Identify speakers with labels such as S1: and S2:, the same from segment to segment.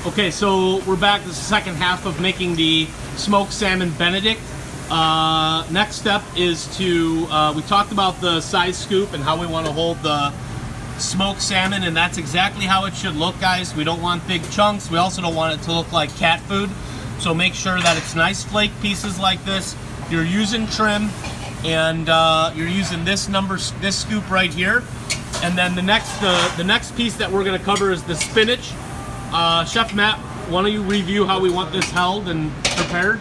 S1: Okay, so we're back. This is the second half of making the smoked salmon Benedict. Next step is to, we talked about the size scoop and how we want to hold the smoked salmon, and that's exactly how it should look, guys. We don't want big chunks. We also don't want it to look like cat food. So make sure that it's nice flake pieces like this. You're using trim, and you're using this scoop right here. And then the next piece that we're going to cover is the spinach. Chef Matt, why don't you review how we want this held and prepared?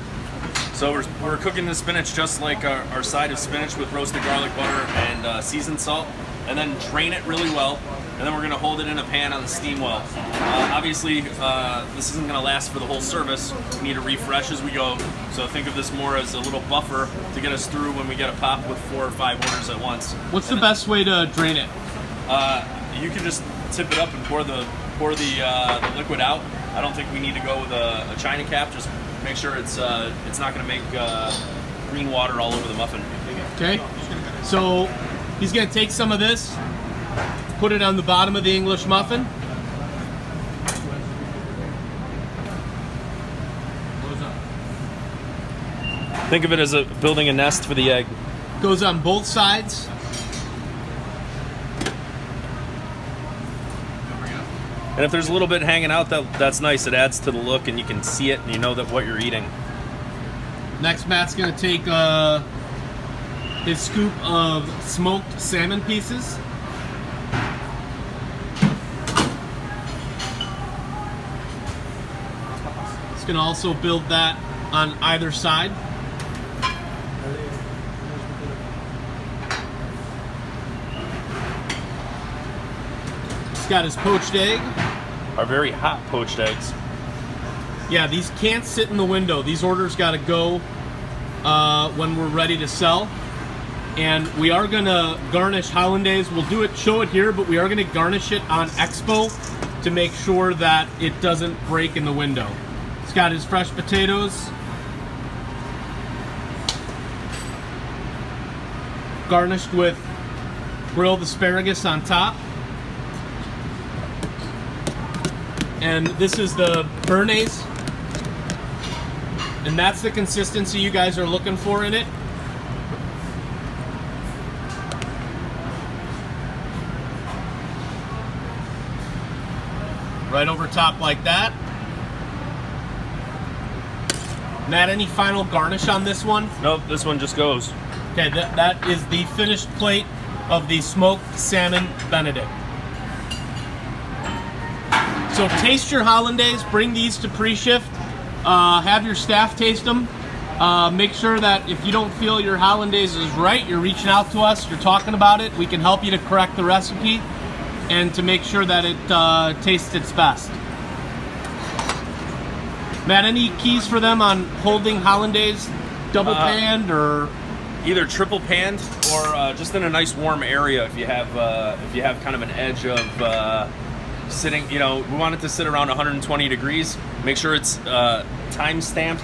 S2: So we're cooking the spinach just like our side of spinach with roasted garlic butter and seasoned salt, and then drain it really well, and then we're going to hold it in a pan on the steam well. Obviously, this isn't going to last for the whole service. We need to refresh as we go, so think of this more as a little buffer to get us through when we get a pop with 4 or 5 orders at once.
S1: What's the best way to drain it?
S2: You can just tip it up and pour the liquid out. I don't think we need to go with a china cap. Just make sure it's not going to make green water all over the muffin.
S1: Okay. So he's going to take some of this, put it on the bottom of the English muffin.
S2: Think of it as building a nest for the egg.
S1: Goes on both sides.
S2: And if there's a little bit hanging out, that's nice. It adds to the look, and you can see it, and you know that what you're eating.
S1: Next, Matt's going to take his scoop of smoked salmon pieces. He's going to also build that on either side. He's got his poached egg.
S2: Our very hot poached eggs.
S1: Yeah, these can't sit in the window. These orders got to go when we're ready to sell. And we are going to garnish hollandaise. We'll show it here, but we are going to garnish it on Expo to make sure that it doesn't break in the window. He's got his fresh potatoes. Garnished with grilled asparagus on top. And this is the béarnaise. And that's the consistency you guys are looking for in it. Right over top like that. Matt, any final garnish on this one?
S2: Nope, this one just goes.
S1: Okay, that is the finished plate of the smoked salmon Benedict. So taste your hollandaise, bring these to pre-shift, have your staff taste them. Make sure that if you don't feel your hollandaise is right, you're reaching out to us, you're talking about it. We can help you to correct the recipe and to make sure that it tastes its best. Matt, any keys for them on holding hollandaise double panned or?
S2: Either triple panned or just in a nice warm area if you have kind of an edge of sitting, we want it to sit around 120 degrees. Make sure it's time stamped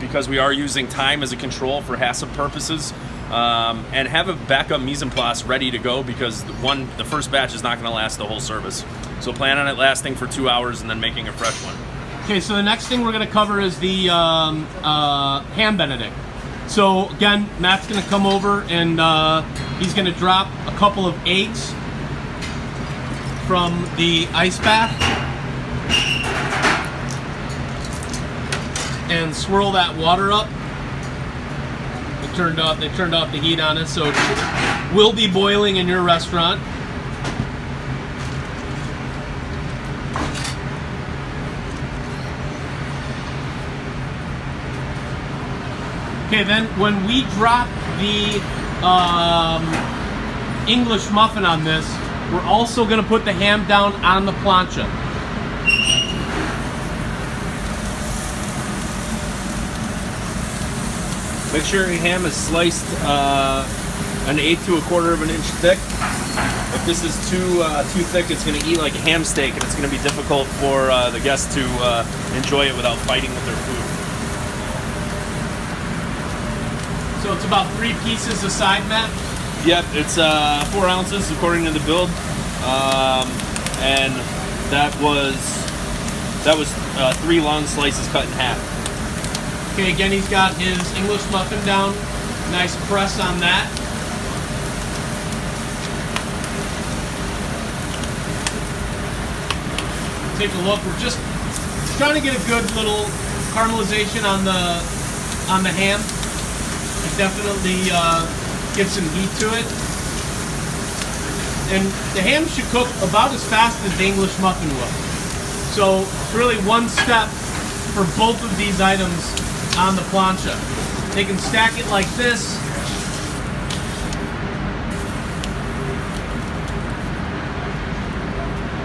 S2: because we are using time as a control for HACCP purposes. And have a backup mise en place ready to go because the first batch is not going to last the whole service. So plan on it lasting for 2 hours and then making a fresh one.
S1: Okay, so the next thing we're going to cover is the ham Benedict. So again, Matt's going to come over and he's going to drop a couple of eggs from the ice bath and swirl that water up. They turned off the heat on it, so it will be boiling in your restaurant. Okay, then when we drop the English muffin on this, we're also going to put the ham down on the plancha.
S2: Make sure your ham is sliced 1/8 to 1/4 of an inch thick. If this is too thick, it's going to eat like a ham steak, and it's going to be difficult for the guests to enjoy it without fighting with their food.
S1: So it's about 3 pieces a side, Matt?
S2: Yep, it's 4 ounces according to the build, and that was That was 3 long slices cut in half.
S1: Okay, again, he's got his English muffin down. Nice press on that. Take a look. We're just trying to get a good little caramelization on the ham. It definitely gives some heat to it. And the ham should cook about as fast as the English muffin will. So it's really one step for both of these items on the plancha. They can stack it like this.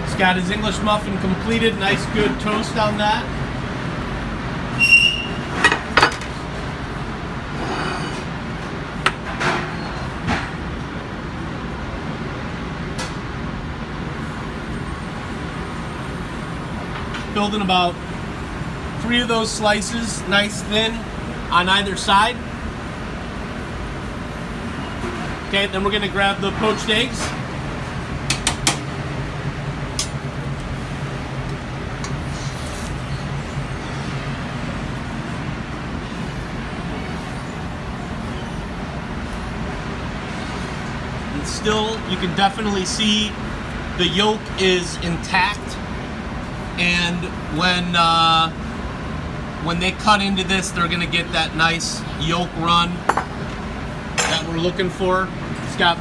S1: He's got his English muffin completed. Nice good toast on that. Building about 3 of those slices, nice thin on either side. Okay, then we're gonna grab the poached eggs. And still, you can definitely see the yolk is intact. And when they cut into this, they're gonna get that nice yolk run that we're looking for. He's got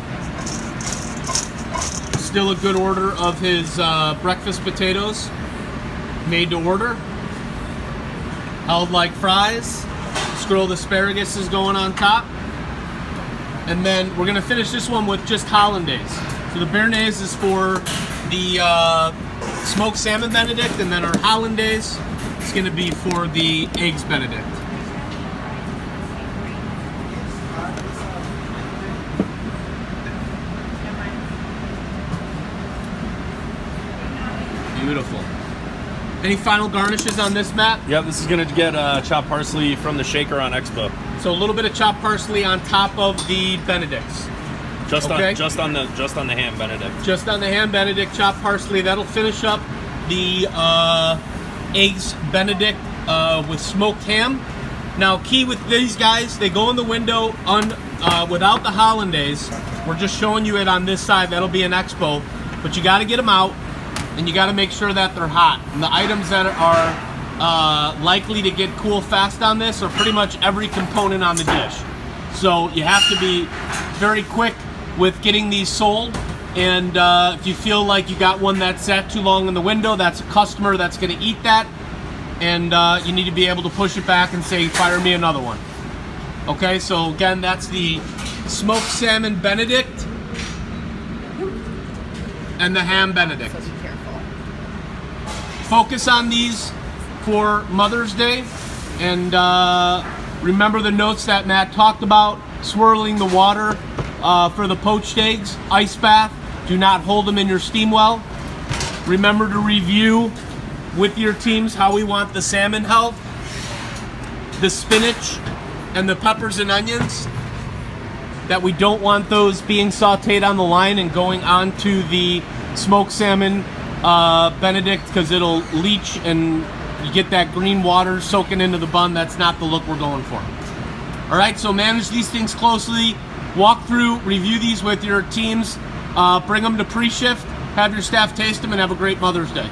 S1: still a good order of his breakfast potatoes, made to order, held like fries. Scrolled asparagus is going on top, and then we're gonna finish this one with just hollandaise. So the béarnaise is for the smoked salmon Benedict, and then our hollandaise is going to be for the eggs Benedict. Beautiful. Any final garnishes on this, Matt?
S2: Yep, this is gonna get chopped parsley from the shaker on Expo.
S1: So a little bit of chopped parsley on top of the Benedicts.
S2: Just
S1: Okay.
S2: on the ham Benedict.
S1: Just on the ham Benedict, chopped parsley. That'll finish up the eggs Benedict with smoked ham. Now, key with these guys, they go in the window without the hollandaise. We're just showing you it on this side. That'll be an Expo, but you got to get them out, and you got to make sure that they're hot. And the items that are likely to get cool fast on this are pretty much every component on the dish. So you have to be very quick with getting these sold. And if you feel like you got one that's sat too long in the window, that's a customer that's going to eat that, and you need to be able to push it back and say, fire me another one. Okay, so again, that's the smoked salmon Benedict and the ham Benedict.
S3: So be careful.
S1: Focus on these for Mother's Day, and remember the notes that Matt talked about: swirling the water for the poached eggs, ice bath. Do not hold them in your steam well. Remember to review with your teams how we want the salmon held, the spinach, and the peppers and onions. That we don't want those being sauteed on the line and going onto the smoked salmon Benedict, because it'll leach and you get that green water soaking into the bun. That's not the look we're going for. All right, so manage these things closely. Walk through, review these with your teams. Bring them to pre-shift, have your staff taste them, and have a great Mother's Day.